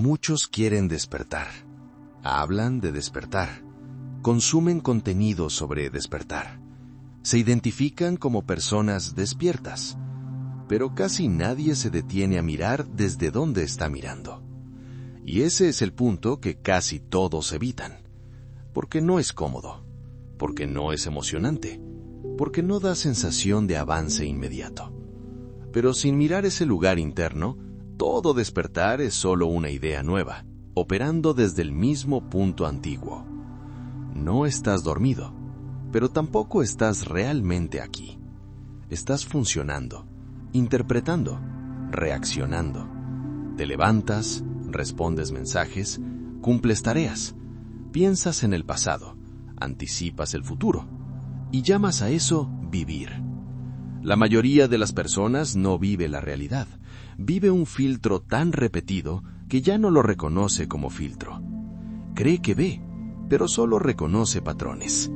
Muchos quieren despertar. Hablan de despertar. Consumen contenido sobre despertar. Se identifican como personas despiertas. Pero casi nadie se detiene a mirar desde dónde está mirando. Y ese es el punto que casi todos evitan. Porque no es cómodo. Porque no es emocionante. Porque no da sensación de avance inmediato. Pero sin mirar ese lugar interno, todo despertar es solo una idea nueva, operando desde el mismo punto antiguo. No estás dormido, pero tampoco estás realmente aquí. Estás funcionando, interpretando, reaccionando. Te levantas, respondes mensajes, cumples tareas, piensas en el pasado, anticipas el futuro, y llamas a eso vivir. La mayoría de las personas no vive la realidad, vive un filtro tan repetido que ya no lo reconoce como filtro. Cree que ve, pero solo reconoce patrones.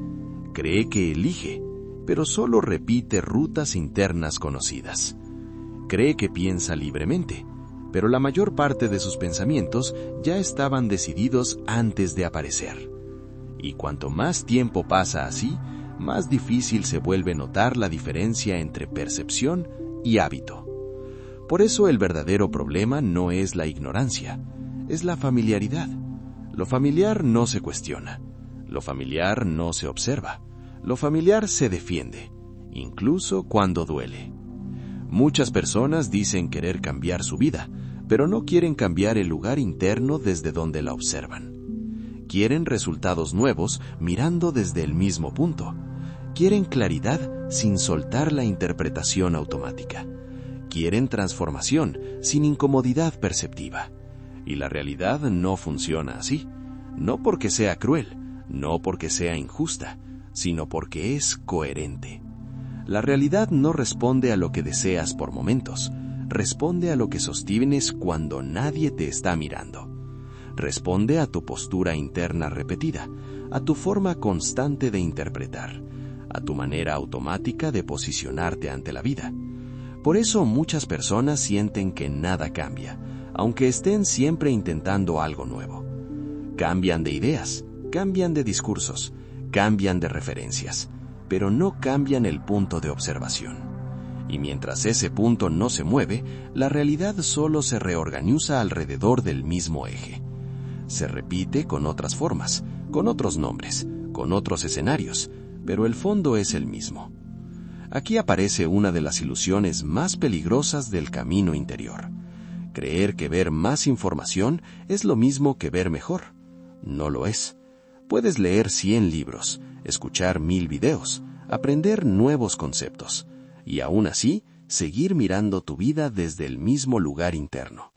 Cree que elige, pero solo repite rutas internas conocidas. Cree que piensa libremente, pero la mayor parte de sus pensamientos ya estaban decididos antes de aparecer. Y cuanto más tiempo pasa así, más difícil se vuelve notar la diferencia entre percepción y hábito. Por eso el verdadero problema no es la ignorancia, es la familiaridad. Lo familiar no se cuestiona, lo familiar no se observa, lo familiar se defiende, incluso cuando duele. Muchas personas dicen querer cambiar su vida, pero no quieren cambiar el lugar interno desde donde la observan. Quieren resultados nuevos mirando desde el mismo punto. Quieren claridad sin soltar la interpretación automática. Quieren transformación sin incomodidad perceptiva. Y la realidad no funciona así. No porque sea cruel, no porque sea injusta, sino porque es coherente. La realidad no responde a lo que deseas por momentos. Responde a lo que sostienes cuando nadie te está mirando. Responde a tu postura interna repetida, a tu forma constante de interpretar, a tu manera automática de posicionarte ante la vida. Por eso muchas personas sienten que nada cambia, aunque estén siempre intentando algo nuevo. Cambian de ideas, cambian de discursos, cambian de referencias, pero no cambian el punto de observación. Y mientras ese punto no se mueve, la realidad solo se reorganiza alrededor del mismo eje. Se repite con otras formas, con otros nombres, con otros escenarios, pero el fondo es el mismo. Aquí aparece una de las ilusiones más peligrosas del camino interior. Creer que ver más información es lo mismo que ver mejor. No lo es. Puedes leer 100 libros, escuchar 1000 videos, aprender nuevos conceptos, y aún así seguir mirando tu vida desde el mismo lugar interno.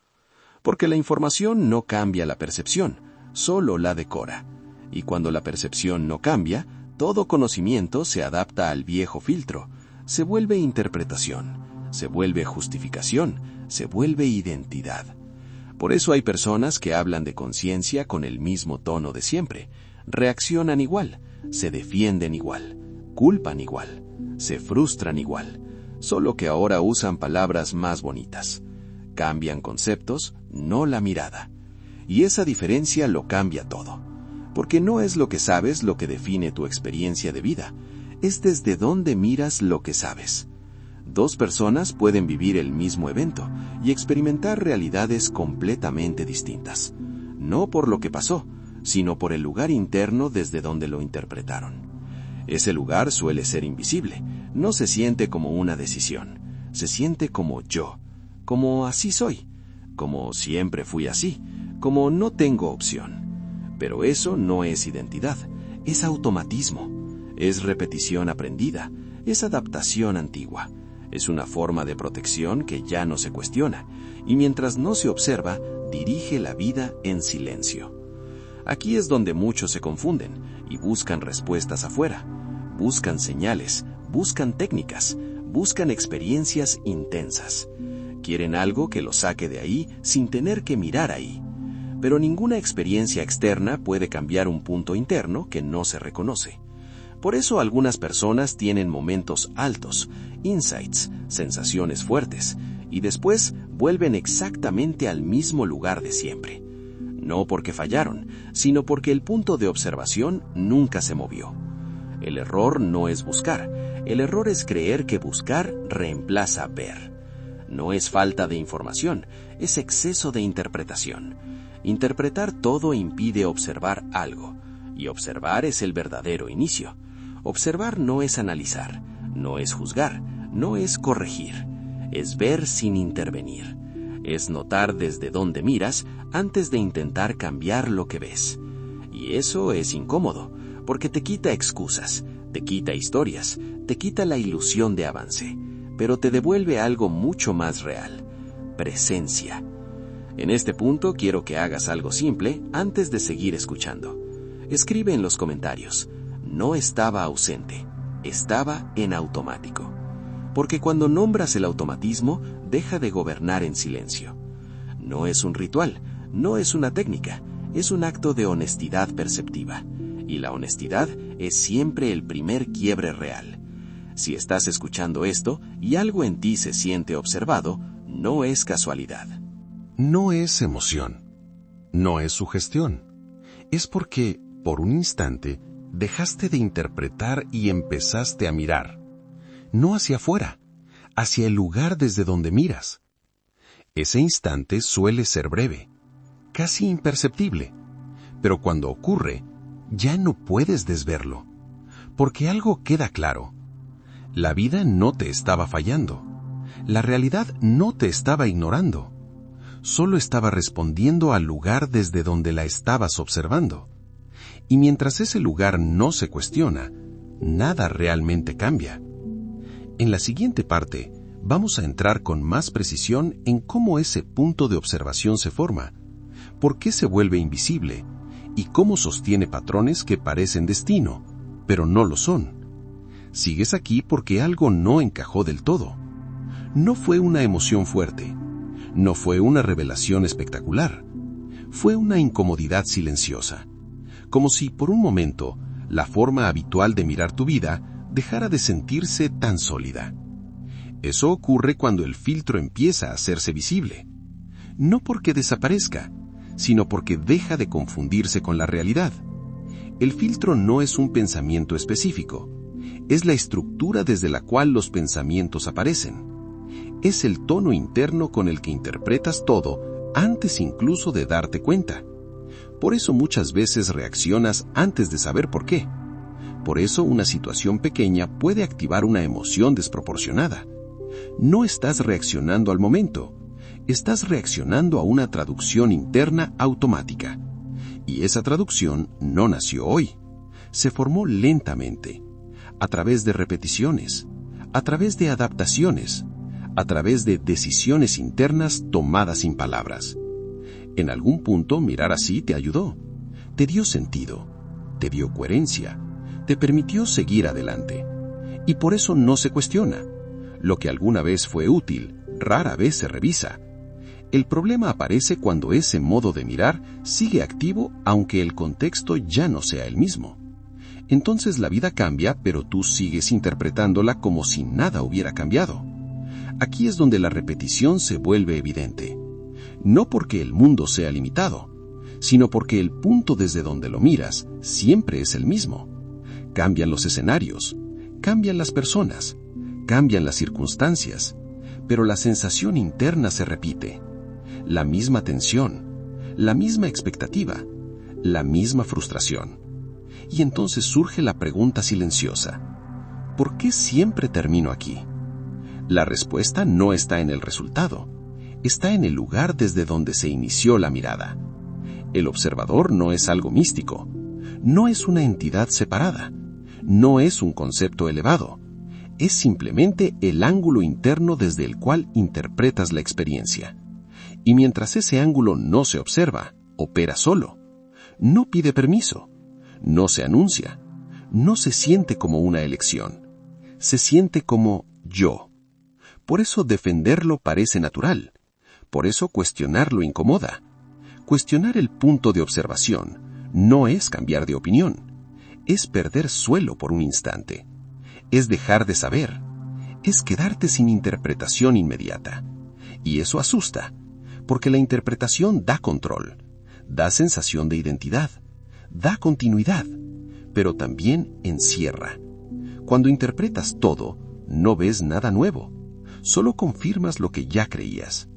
Porque la información no cambia la percepción, solo la decora. Y cuando la percepción no cambia, todo conocimiento se adapta al viejo filtro, se vuelve interpretación, se vuelve justificación, se vuelve identidad. Por eso hay personas que hablan de conciencia con el mismo tono de siempre, reaccionan igual, se defienden igual, culpan igual, se frustran igual, solo que ahora usan palabras más bonitas. Cambian conceptos, no la mirada. Y esa diferencia lo cambia todo. Porque no es lo que sabes lo que define tu experiencia de vida, es desde dónde miras lo que sabes. Dos personas pueden vivir el mismo evento y experimentar realidades completamente distintas. No por lo que pasó, sino por el lugar interno desde donde lo interpretaron. Ese lugar suele ser invisible, no se siente como una decisión, se siente como yo. Como así soy, como siempre fui así, como no tengo opción. Pero eso no es identidad, es automatismo, es repetición aprendida, es adaptación antigua, es una forma de protección que ya no se cuestiona, y mientras no se observa, dirige la vida en silencio. Aquí es donde muchos se confunden y buscan respuestas afuera, buscan señales, buscan técnicas, buscan experiencias intensas. Quieren algo que los saque de ahí sin tener que mirar ahí. Pero ninguna experiencia externa puede cambiar un punto interno que no se reconoce. Por eso algunas personas tienen momentos altos, insights, sensaciones fuertes, y después vuelven exactamente al mismo lugar de siempre. no porque fallaron, sino porque el punto de observación nunca se movió. El error no es buscar, el error es creer que buscar reemplaza ver. No es falta de información, es exceso de interpretación. Interpretar todo impide observar algo, y observar es el verdadero inicio. Observar no es analizar, no es juzgar, no es corregir, es ver sin intervenir. Es notar desde dónde miras antes de intentar cambiar lo que ves. Y eso es incómodo, porque te quita excusas, te quita historias, te quita la ilusión de avance, pero te devuelve algo mucho más real: presencia. En este punto quiero que hagas algo simple antes de seguir escuchando. Escribe en los comentarios: no estaba ausente, estaba en automático. Porque cuando nombras el automatismo, deja de gobernar en silencio. No es un ritual, no es una técnica, es un acto de honestidad perceptiva. Y la honestidad es siempre el primer quiebre real. Si estás escuchando esto y algo en ti se siente observado, no es casualidad. No es emoción, no es sugestión. Es porque, por un instante, dejaste de interpretar y empezaste a mirar. No hacia afuera, hacia el lugar desde donde miras. Ese instante suele ser breve, casi imperceptible, pero cuando ocurre, ya no puedes desverlo, porque algo queda claro. La vida no te estaba fallando, la realidad no te estaba ignorando, solo estaba respondiendo al lugar desde donde la estabas observando. Y mientras ese lugar no se cuestiona, nada realmente cambia. En la siguiente parte, vamos a entrar con más precisión en cómo ese punto de observación se forma, por qué se vuelve invisible y cómo sostiene patrones que parecen destino, pero no lo son. Sigues aquí porque algo no encajó del todo. No fue una emoción fuerte, no fue una revelación espectacular, fue una incomodidad silenciosa, como si por un momento la forma habitual de mirar tu vida dejara de sentirse tan sólida. Eso ocurre cuando el filtro empieza a hacerse visible. No porque desaparezca, sino porque deja de confundirse con la realidad. El filtro no es un pensamiento específico, es la estructura desde la cual los pensamientos aparecen. Es el tono interno con el que interpretas todo antes incluso de darte cuenta. Por eso muchas veces reaccionas antes de saber por qué. Por eso una situación pequeña puede activar una emoción desproporcionada. No estás reaccionando al momento, estás reaccionando a una traducción interna automática. Y esa traducción no nació hoy, se formó lentamente, a través de repeticiones, a través de adaptaciones, a través de decisiones internas tomadas sin palabras. En algún punto mirar así te ayudó, te dio sentido, te dio coherencia, te permitió seguir adelante. Y por eso no se cuestiona. Lo que alguna vez fue útil, rara vez se revisa. El problema aparece cuando ese modo de mirar sigue activo aunque el contexto ya no sea el mismo. Entonces la vida cambia, pero tú sigues interpretándola como si nada hubiera cambiado. Aquí es donde la repetición se vuelve evidente. No porque el mundo sea limitado, sino porque el punto desde donde lo miras siempre es el mismo. Cambian los escenarios, cambian las personas, cambian las circunstancias, pero la sensación interna se repite. La misma tensión, la misma expectativa, la misma frustración. Y entonces surge la pregunta silenciosa: ¿por qué siempre termino aquí? La respuesta no está en el resultado, está en el lugar desde donde se inició la mirada. El observador no es algo místico, no es una entidad separada, no es un concepto elevado, es simplemente el ángulo interno desde el cual interpretas la experiencia. Y mientras ese ángulo no se observa, opera solo, no pide permiso, no se anuncia, no se siente como una elección, se siente como yo. Por eso defenderlo parece natural, por eso cuestionarlo incomoda. Cuestionar el punto de observación no es cambiar de opinión, es perder suelo por un instante, es dejar de saber, es quedarte sin interpretación inmediata. Y eso asusta, porque la interpretación da control, Da sensación de identidad, da continuidad, pero también encierra. Cuando interpretas todo, no ves nada nuevo, solo confirmas lo que ya creías.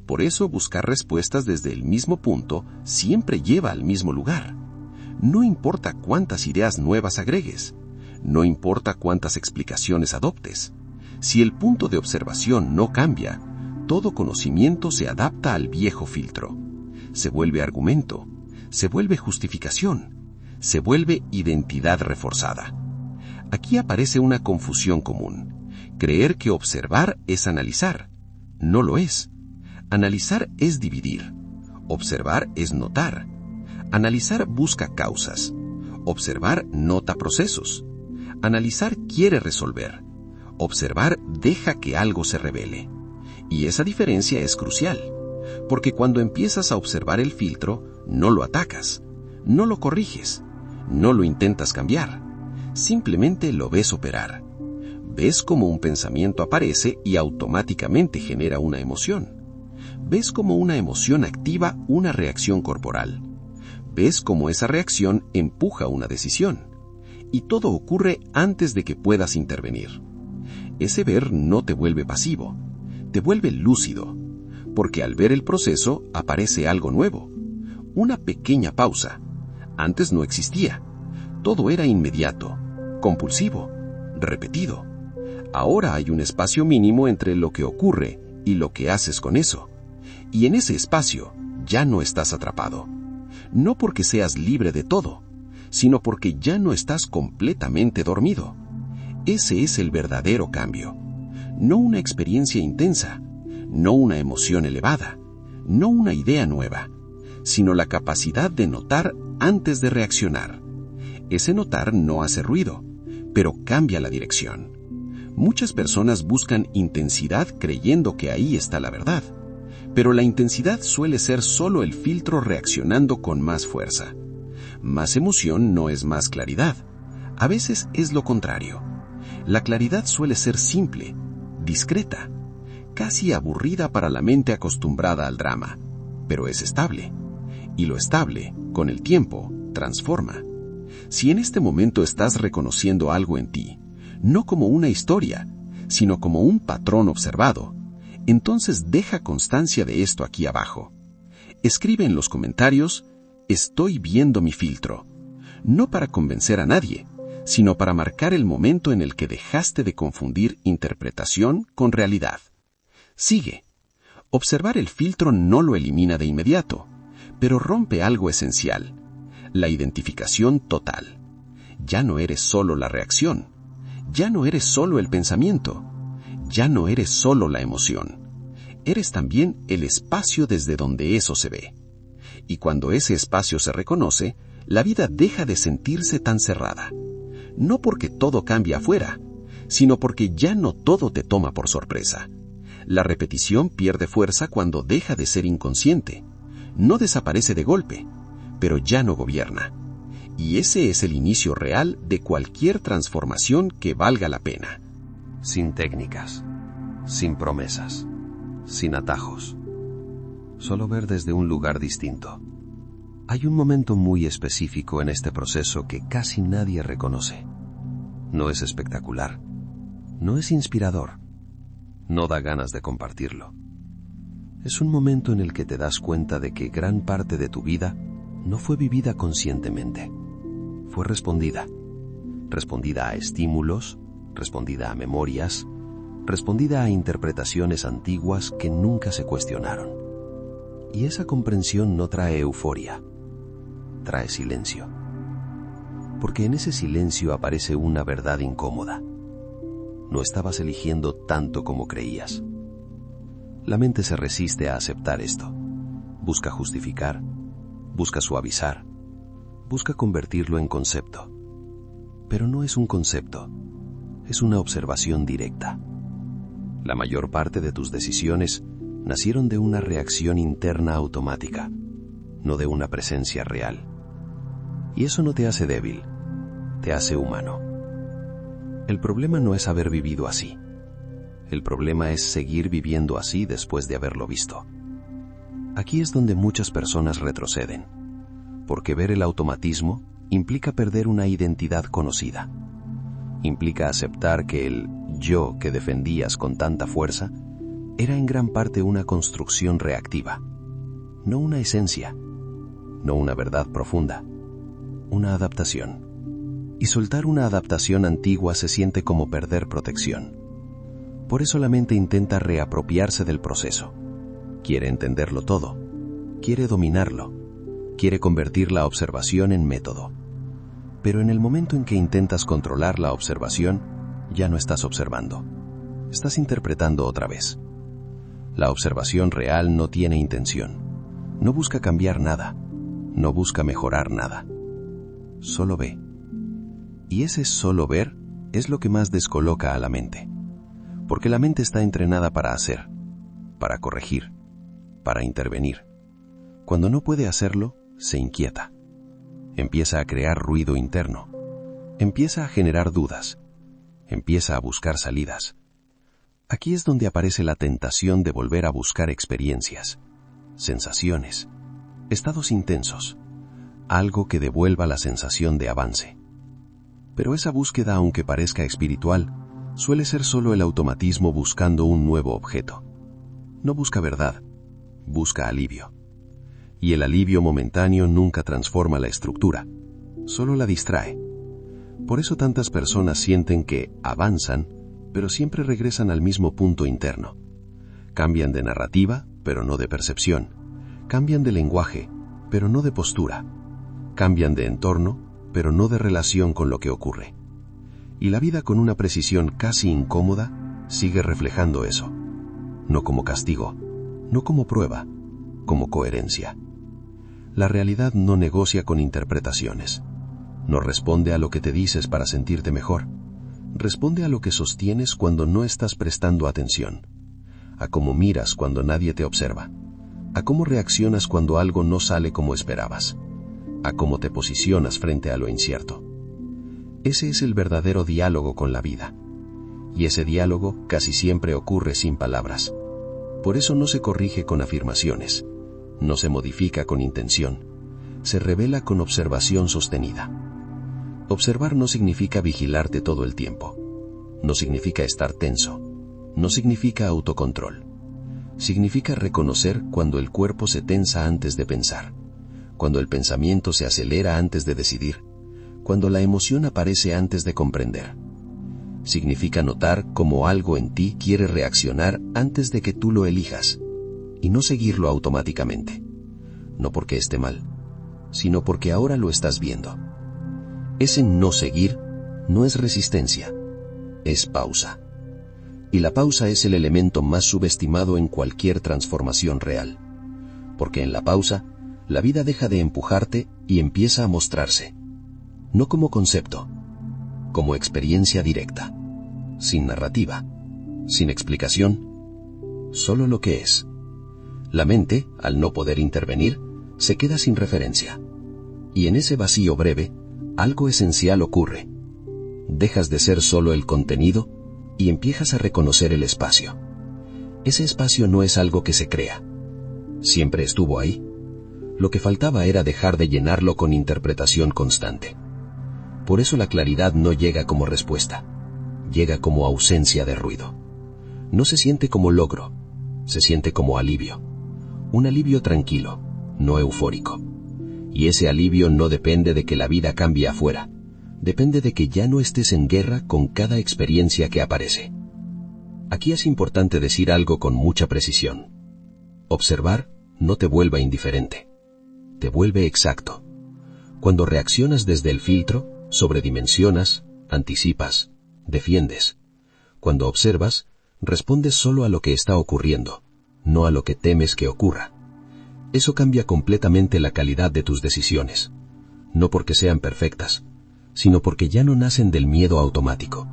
Por eso buscar respuestas desde el mismo punto siempre lleva al mismo lugar. No importa cuántas ideas nuevas agregues, no importa cuántas explicaciones adoptes. Si el punto de observación no cambia, todo conocimiento se adapta al viejo filtro. Se vuelve argumento, se vuelve justificación, se vuelve identidad reforzada. Aquí aparece una confusión común. Creer que observar es analizar. No lo es. Analizar es dividir. Observar es notar. Analizar busca causas. Observar nota procesos. Analizar quiere resolver. Observar deja que algo se revele. Y esa diferencia es crucial, porque cuando empiezas a observar el filtro, no lo atacas, no lo corriges, no lo intentas cambiar. Simplemente lo ves operar. Ves cómo un pensamiento aparece y automáticamente genera una emoción. Ves cómo una emoción activa una reacción corporal. Ves cómo esa reacción empuja una decisión. Y todo ocurre antes de que puedas intervenir. Ese ver no te vuelve pasivo, te vuelve lúcido, porque al ver el proceso aparece algo nuevo. Una pequeña pausa. Antes no existía. Todo era inmediato, compulsivo, repetido. Ahora hay un espacio mínimo entre lo que ocurre y lo que haces con eso. Y en ese espacio ya no estás atrapado. No porque seas libre de todo, sino porque ya no estás completamente dormido. Ese es el verdadero cambio. No una experiencia intensa, no una emoción elevada, no una idea nueva, sino la capacidad de notar antes de reaccionar. Ese notar no hace ruido, pero cambia la dirección. Muchas personas buscan intensidad creyendo que ahí está la verdad, pero la intensidad suele ser solo el filtro reaccionando con más fuerza. Más emoción no es más claridad. A veces es lo contrario. La claridad suele ser simple, discreta, casi aburrida para la mente acostumbrada al drama, pero es estable. Y lo estable, con el tiempo, transforma. Si en este momento estás reconociendo algo en ti, no como una historia, sino como un patrón observado, entonces deja constancia de esto aquí abajo. Escribe en los comentarios: estoy viendo mi filtro, no para convencer a nadie, sino para marcar el momento en el que dejaste de confundir interpretación con realidad. Sigue. Observar el filtro no lo elimina de inmediato, pero rompe algo esencial: la identificación total. Ya no eres solo la reacción, ya no eres solo el pensamiento, ya no eres solo la emoción. Eres también el espacio desde donde eso se ve. Y cuando ese espacio se reconoce, la vida deja de sentirse tan cerrada. No porque todo cambia afuera, sino porque ya no todo te toma por sorpresa. La repetición pierde fuerza cuando deja de ser inconsciente. No desaparece de golpe, pero ya no gobierna. Y ese es el inicio real de cualquier transformación que valga la pena. Sin técnicas, sin promesas, sin atajos. Solo ver desde un lugar distinto. Hay un momento muy específico en este proceso que casi nadie reconoce. No es espectacular, no es inspirador, no da ganas de compartirlo. Es un momento en el que te das cuenta de que gran parte de tu vida no fue vivida conscientemente. Fue respondida. Respondida a estímulos, respondida a memorias, respondida a interpretaciones antiguas que nunca se cuestionaron. Y esa comprensión no trae euforia, trae silencio. Porque en ese silencio aparece una verdad incómoda. No estabas eligiendo tanto como creías. La mente se resiste a aceptar esto. Busca justificar, busca suavizar, busca convertirlo en concepto. Pero no es un concepto, es una observación directa. La mayor parte de tus decisiones nacieron de una reacción interna automática, no de una presencia real. Y eso no te hace débil, te hace humano. El problema no es haber vivido así. El problema es seguir viviendo así después de haberlo visto. Aquí es donde muchas personas retroceden, porque ver el automatismo implica perder una identidad conocida. Implica aceptar que el yo que defendías con tanta fuerza era en gran parte una construcción reactiva, no una esencia, no una verdad profunda, una adaptación. Y soltar una adaptación antigua se siente como perder protección. Por eso la mente intenta reapropiarse del proceso. Quiere entenderlo todo, quiere dominarlo, quiere convertir la observación en método. Pero en el momento en que intentas controlar la observación, ya no estás observando. Estás interpretando otra vez. La observación real no tiene intención. No busca cambiar nada. No busca mejorar nada. Solo ve. Y ese solo ver es lo que más descoloca a la mente. Porque la mente está entrenada para hacer, para corregir, para intervenir. Cuando no puede hacerlo, se inquieta. Empieza a crear ruido interno. Empieza a generar dudas. Empieza a buscar salidas. Aquí es donde aparece la tentación de volver a buscar experiencias, sensaciones, estados intensos, algo que devuelva la sensación de avance. Pero esa búsqueda, aunque parezca espiritual, suele ser solo el automatismo buscando un nuevo objeto. No busca verdad, busca alivio. Y el alivio momentáneo nunca transforma la estructura, solo la distrae. Por eso tantas personas sienten que avanzan, pero siempre regresan al mismo punto interno. Cambian de narrativa, pero no de percepción. Cambian de lenguaje, pero no de postura. Cambian de entorno, pero no de relación con lo que ocurre. Y la vida, con una precisión casi incómoda, sigue reflejando eso. No como castigo, no como prueba, como coherencia. La realidad no negocia con interpretaciones. No responde a lo que te dices para sentirte mejor. Responde a lo que sostienes cuando no estás prestando atención. A cómo miras cuando nadie te observa. A cómo reaccionas cuando algo no sale como esperabas. A cómo te posicionas frente a lo incierto. Ese es el verdadero diálogo con la vida. Y ese diálogo casi siempre ocurre sin palabras. Por eso no se corrige con afirmaciones. No se modifica con intención. Se revela con observación sostenida. Observar no significa vigilarte todo el tiempo. No significa estar tenso. No significa autocontrol. Significa reconocer cuando el cuerpo se tensa antes de pensar. Cuando el pensamiento se acelera antes de decidir, cuando la emoción aparece antes de comprender. Significa notar cómo algo en ti quiere reaccionar antes de que tú lo elijas, y no seguirlo automáticamente. No porque esté mal, sino porque ahora lo estás viendo. Ese no seguir no es resistencia, es pausa. Y la pausa es el elemento más subestimado en cualquier transformación real. Porque en la pausa, la vida deja de empujarte y empieza a mostrarse. No como concepto, como experiencia directa, sin narrativa, sin explicación, solo lo que es. La mente, al no poder intervenir, se queda sin referencia. Y en ese vacío breve, algo esencial ocurre. Dejas de ser solo el contenido y empiezas a reconocer el espacio. Ese espacio no es algo que se crea. Siempre estuvo ahí. Lo que faltaba era dejar de llenarlo con interpretación constante. Por eso la claridad no llega como respuesta. Llega como ausencia de ruido. No se siente como logro. Se siente como alivio. Un alivio tranquilo, no eufórico. Y ese alivio no depende de que la vida cambie afuera. Depende de que ya no estés en guerra con cada experiencia que aparece. Aquí es importante decir algo con mucha precisión. Observar no te vuelva indiferente. Te vuelve exacto. Cuando reaccionas desde el filtro, sobredimensionas, anticipas, defiendes. Cuando observas, respondes solo a lo que está ocurriendo, no a lo que temes que ocurra. Eso cambia completamente la calidad de tus decisiones. No porque sean perfectas, sino porque ya no nacen del miedo automático.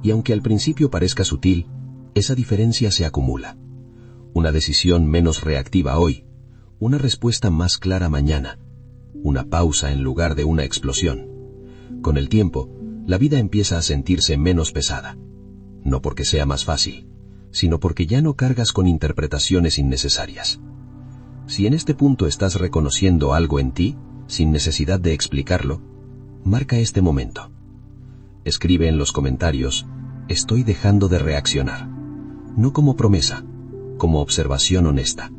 Y aunque al principio parezca sutil, esa diferencia se acumula. Una decisión menos reactiva hoy, una respuesta más clara mañana, una pausa en lugar de una explosión. Con el tiempo, la vida empieza a sentirse menos pesada. No porque sea más fácil, sino porque ya no cargas con interpretaciones innecesarias. Si en este punto estás reconociendo algo en ti, sin necesidad de explicarlo, marca este momento. Escribe en los comentarios: estoy dejando de reaccionar. No como promesa, como observación honesta.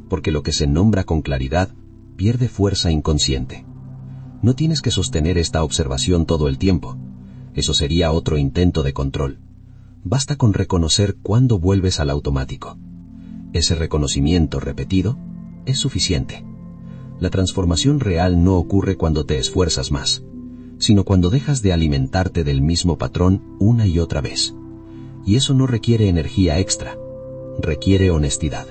Porque lo que se nombra con claridad pierde fuerza inconsciente. No tienes que sostener esta observación todo el tiempo. Eso sería otro intento de control. Basta con reconocer cuándo vuelves al automático. Ese reconocimiento repetido es suficiente. La transformación real no ocurre cuando te esfuerzas más, sino cuando dejas de alimentarte del mismo patrón una y otra vez. Y eso no requiere energía extra, requiere honestidad.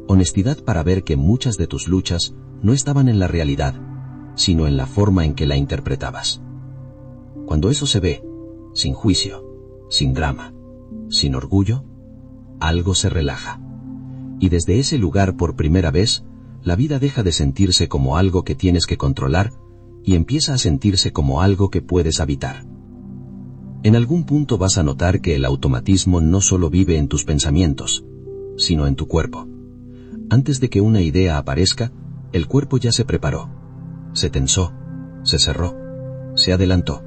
Honestidad para ver que muchas de tus luchas no estaban en la realidad, sino en la forma en que la interpretabas. Cuando eso se ve, sin juicio, sin drama, sin orgullo, algo se relaja. Y desde ese lugar, por primera vez, la vida deja de sentirse como algo que tienes que controlar y empieza a sentirse como algo que puedes habitar. En algún punto vas a notar que el automatismo no solo vive en tus pensamientos, sino en tu cuerpo. Antes de que una idea aparezca, el cuerpo ya se preparó, se tensó, se cerró, se adelantó.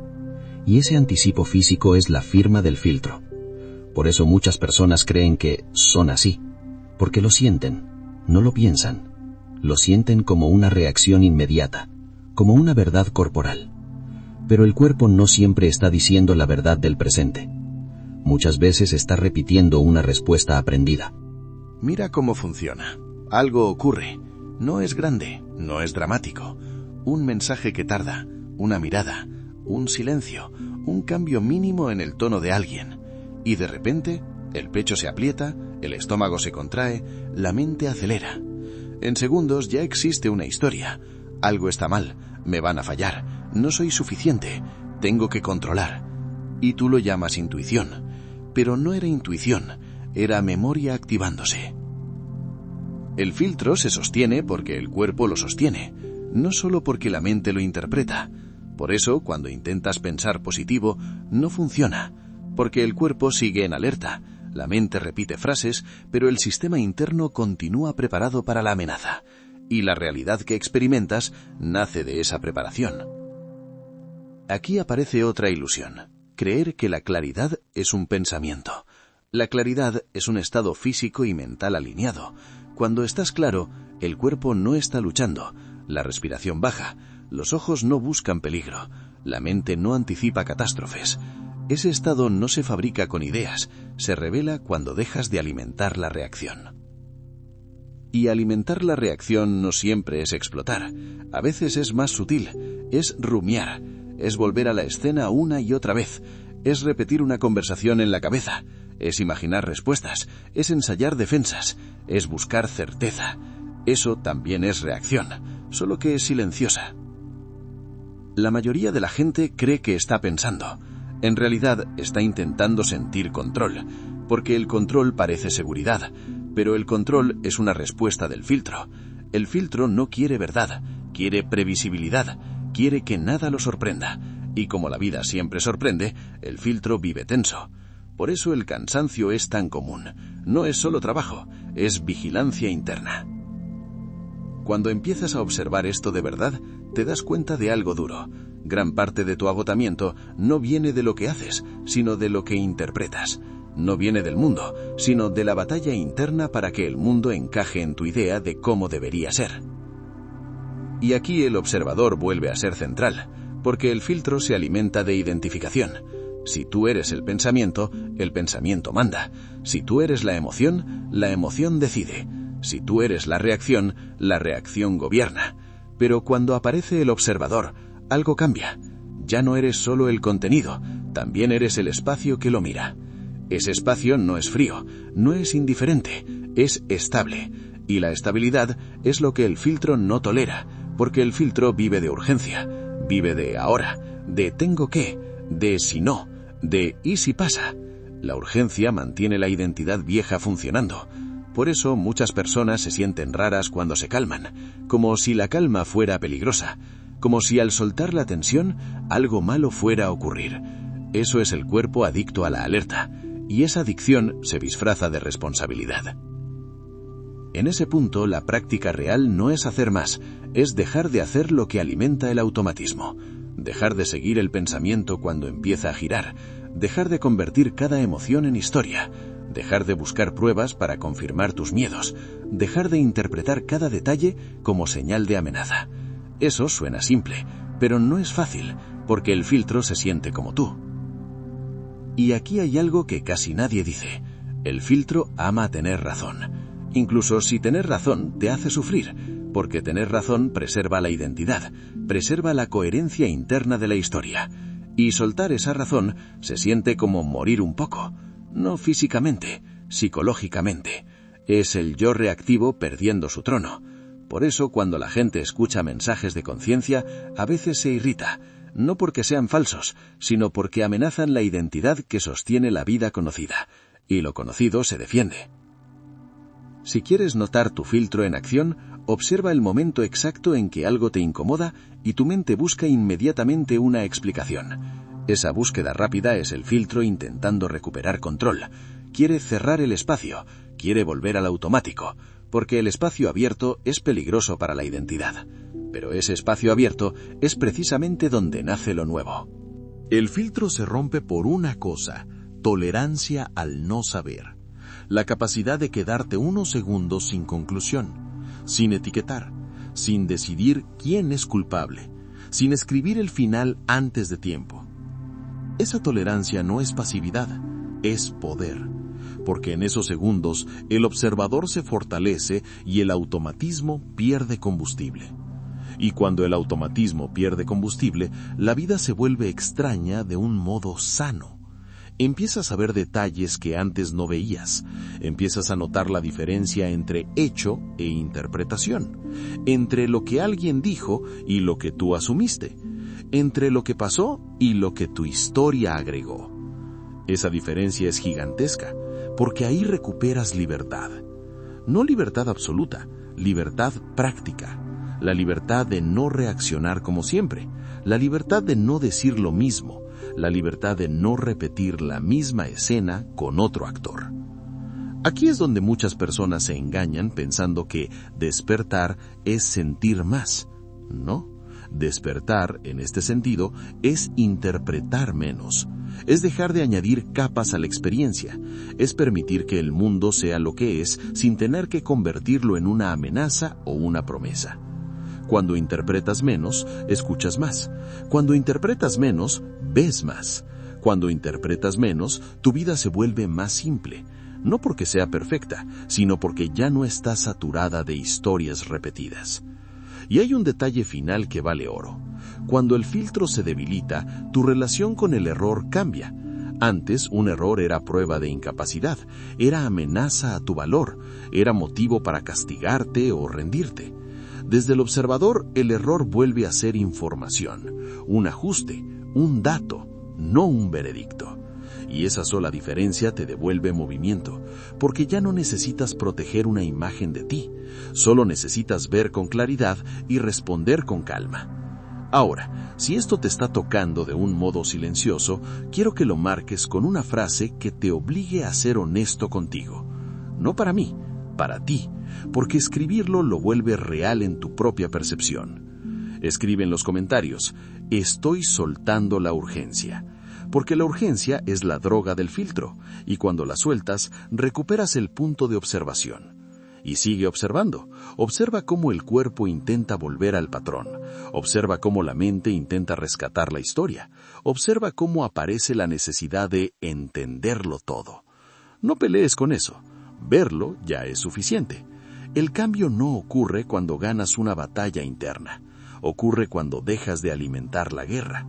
Y ese anticipo físico es la firma del filtro. Por eso muchas personas creen que son así, porque lo sienten, no lo piensan. Lo sienten como una reacción inmediata, como una verdad corporal. Pero el cuerpo no siempre está diciendo la verdad del presente. Muchas veces está repitiendo una respuesta aprendida. Mira cómo funciona. Algo ocurre. No es grande, no es dramático. Un mensaje que tarda, una mirada, un silencio, un cambio mínimo en el tono de alguien. Y de repente, el pecho se aprieta, el estómago se contrae, la mente acelera. En segundos ya existe una historia. Algo está mal, me van a fallar, no soy suficiente, tengo que controlar. Y tú lo llamas intuición. Pero no era intuición, era memoria activándose. El filtro se sostiene porque el cuerpo lo sostiene, no solo porque la mente lo interpreta. Por eso, cuando intentas pensar positivo, no funciona, porque el cuerpo sigue en alerta. La mente repite frases, pero el sistema interno continúa preparado para la amenaza, y la realidad que experimentas nace de esa preparación. Aquí aparece otra ilusión: creer que la claridad es un pensamiento. La claridad es un estado físico y mental alineado. Cuando estás claro, el cuerpo no está luchando, la respiración baja, los ojos no buscan peligro, la mente no anticipa catástrofes. Ese estado no se fabrica con ideas, se revela cuando dejas de alimentar la reacción. Y alimentar la reacción no siempre es explotar, a veces es más sutil, es rumiar, es volver a la escena una y otra vez, es repetir una conversación en la cabeza, es imaginar respuestas, es ensayar defensas, es buscar certeza. Eso también es reacción, solo que es silenciosa. La mayoría de la gente cree que está pensando. En realidad está intentando sentir control, porque el control parece seguridad, pero el control es una respuesta del filtro. El filtro no quiere verdad, quiere previsibilidad, quiere que nada lo sorprenda, y como la vida siempre sorprende, el filtro vive tenso. Por eso el cansancio es tan común. No es solo trabajo, es vigilancia interna. Cuando empiezas a observar esto de verdad, te das cuenta de algo duro. Gran parte de tu agotamiento no viene de lo que haces, sino de lo que interpretas. No viene del mundo, sino de la batalla interna para que el mundo encaje en tu idea de cómo debería ser. Y aquí el observador vuelve a ser central, porque el filtro se alimenta de identificación. Si tú eres el pensamiento manda. Si tú eres la emoción decide. Si tú eres la reacción gobierna. Pero cuando aparece el observador, algo cambia. Ya no eres solo el contenido, también eres el espacio que lo mira. Ese espacio no es frío, no es indiferente, es estable. Y la estabilidad es lo que el filtro no tolera, porque el filtro vive de urgencia, vive de ahora, de tengo que, de si no, de ¿y si pasa? La urgencia mantiene la identidad vieja funcionando. Por eso muchas personas se sienten raras cuando se calman, como si la calma fuera peligrosa, como si al soltar la tensión algo malo fuera a ocurrir. Eso es el cuerpo adicto a la alerta, y esa adicción se disfraza de responsabilidad. En ese punto, la práctica real no es hacer más, es dejar de hacer lo que alimenta el automatismo, dejar de seguir el pensamiento cuando empieza a girar, dejar de convertir cada emoción en historia, dejar de buscar pruebas para confirmar tus miedos, dejar de interpretar cada detalle como señal de amenaza. Eso suena simple, pero no es fácil, porque el filtro se siente como tú. Y aquí hay algo que casi nadie dice. El filtro ama tener razón. Incluso si tener razón te hace sufrir, porque tener razón preserva la identidad, preserva la coherencia interna de la historia. Y soltar esa razón se siente como morir un poco. No físicamente, psicológicamente. Es el yo reactivo perdiendo su trono. Por eso, cuando la gente escucha mensajes de conciencia, a veces se irrita, no porque sean falsos, sino porque amenazan la identidad que sostiene la vida conocida, y lo conocido se defiende. Si quieres notar tu filtro en acción, observa el momento exacto en que algo te incomoda y tu mente busca inmediatamente una explicación. Esa búsqueda rápida es el filtro intentando recuperar control. Quiere cerrar el espacio, quiere volver al automático, porque el espacio abierto es peligroso para la identidad. Pero ese espacio abierto es precisamente donde nace lo nuevo. El filtro se rompe por una cosa: tolerancia al no saber. La capacidad de quedarte unos segundos sin conclusión, sin etiquetar, sin decidir quién es culpable, sin escribir el final antes de tiempo. Esa tolerancia no es pasividad, es poder, porque en esos segundos el observador se fortalece y el automatismo pierde combustible. Y cuando el automatismo pierde combustible, la vida se vuelve extraña de un modo sano. Empiezas a ver detalles que antes no veías. Empiezas a notar la diferencia entre hecho e interpretación, entre lo que alguien dijo y lo que tú asumiste, entre lo que pasó y lo que tu historia agregó. Esa diferencia es gigantesca, porque ahí recuperas libertad. No libertad absoluta, libertad práctica. La libertad de no reaccionar como siempre, la libertad de no decir lo mismo, la libertad de no repetir la misma escena con otro actor. Aquí es donde muchas personas se engañan pensando que despertar es sentir más. No, despertar, en este sentido, es interpretar menos. Es dejar de añadir capas a la experiencia. Es permitir que el mundo sea lo que es sin tener que convertirlo en una amenaza o una promesa. Cuando interpretas menos, escuchas más. Cuando interpretas menos, ves más. Cuando interpretas menos, tu vida se vuelve más simple. No porque sea perfecta, sino porque ya no está saturada de historias repetidas. Y hay un detalle final que vale oro. Cuando el filtro se debilita, tu relación con el error cambia. Antes, un error era prueba de incapacidad, era amenaza a tu valor, era motivo para castigarte o rendirte. Desde el observador, el error vuelve a ser información, un ajuste, un dato, no un veredicto. Y esa sola diferencia te devuelve movimiento, porque ya no necesitas proteger una imagen de ti, solo necesitas ver con claridad y responder con calma. Ahora, si esto te está tocando de un modo silencioso, quiero que lo marques con una frase que te obligue a ser honesto contigo. No para mí, para ti, porque escribirlo lo vuelve real en tu propia percepción. Escribe en los comentarios: estoy soltando la urgencia, porque la urgencia es la droga del filtro, y cuando la sueltas, recuperas el punto de observación. Y sigue observando. Observa cómo el cuerpo intenta volver al patrón. Observa cómo la mente intenta rescatar la historia. Observa cómo aparece la necesidad de entenderlo todo. No pelees con eso. Verlo ya es suficiente. El cambio no ocurre cuando ganas una batalla interna. Ocurre cuando dejas de alimentar la guerra.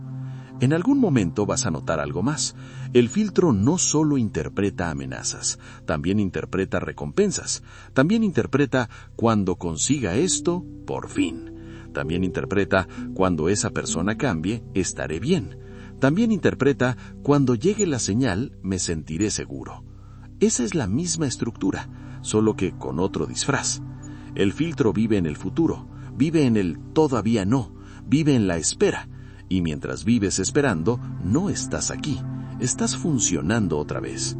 En algún momento vas a notar algo más. El filtro no solo interpreta amenazas, también interpreta recompensas. También interpreta cuando consiga esto, por fin. También interpreta cuando esa persona cambie, estaré bien. También interpreta cuando llegue la señal, me sentiré seguro. Esa es la misma estructura, solo que con otro disfraz. El filtro vive en el futuro, vive en el todavía no, vive en la espera. Y mientras vives esperando, no estás aquí, estás funcionando otra vez.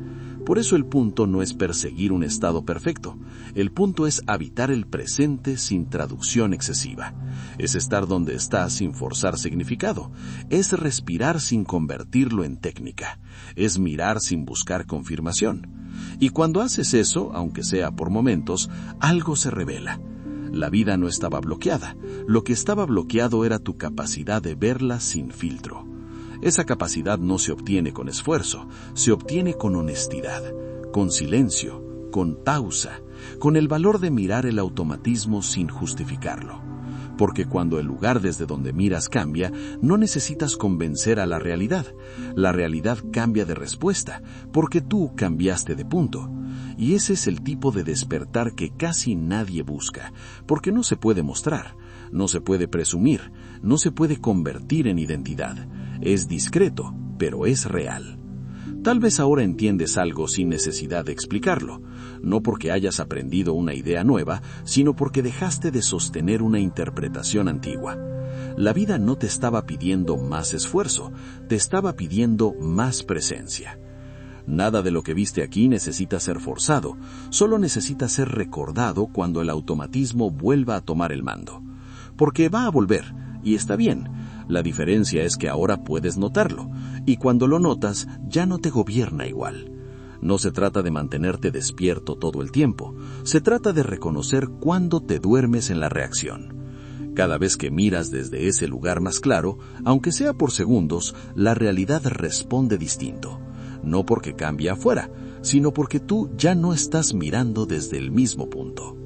Por eso el punto no es perseguir un estado perfecto. El punto es habitar el presente sin traducción excesiva. Es estar donde estás sin forzar significado. Es respirar sin convertirlo en técnica. Es mirar sin buscar confirmación. Y cuando haces eso, aunque sea por momentos, algo se revela. La vida no estaba bloqueada. Lo que estaba bloqueado era tu capacidad de verla sin filtro. Esa capacidad no se obtiene con esfuerzo, se obtiene con honestidad, con silencio, con pausa, con el valor de mirar el automatismo sin justificarlo. Porque cuando el lugar desde donde miras cambia, no necesitas convencer a la realidad. La realidad cambia de respuesta, porque tú cambiaste de punto. Y ese es el tipo de despertar que casi nadie busca, porque no se puede mostrar, no se puede presumir, no se puede convertir en identidad. Es discreto, pero es real. Tal vez ahora entiendes algo sin necesidad de explicarlo, no porque hayas aprendido una idea nueva, sino porque dejaste de sostener una interpretación antigua. La vida no te estaba pidiendo más esfuerzo, te estaba pidiendo más presencia. Nada de lo que viste aquí necesita ser forzado, solo necesita ser recordado cuando el automatismo vuelva a tomar el mando. Porque va a volver, y está bien. La diferencia es que ahora puedes notarlo, y cuando lo notas ya no te gobierna igual. No se trata de mantenerte despierto todo el tiempo, se trata de reconocer cuándo te duermes en la reacción. Cada vez que miras desde ese lugar más claro, aunque sea por segundos, la realidad responde distinto. No porque cambie afuera, sino porque tú ya no estás mirando desde el mismo punto.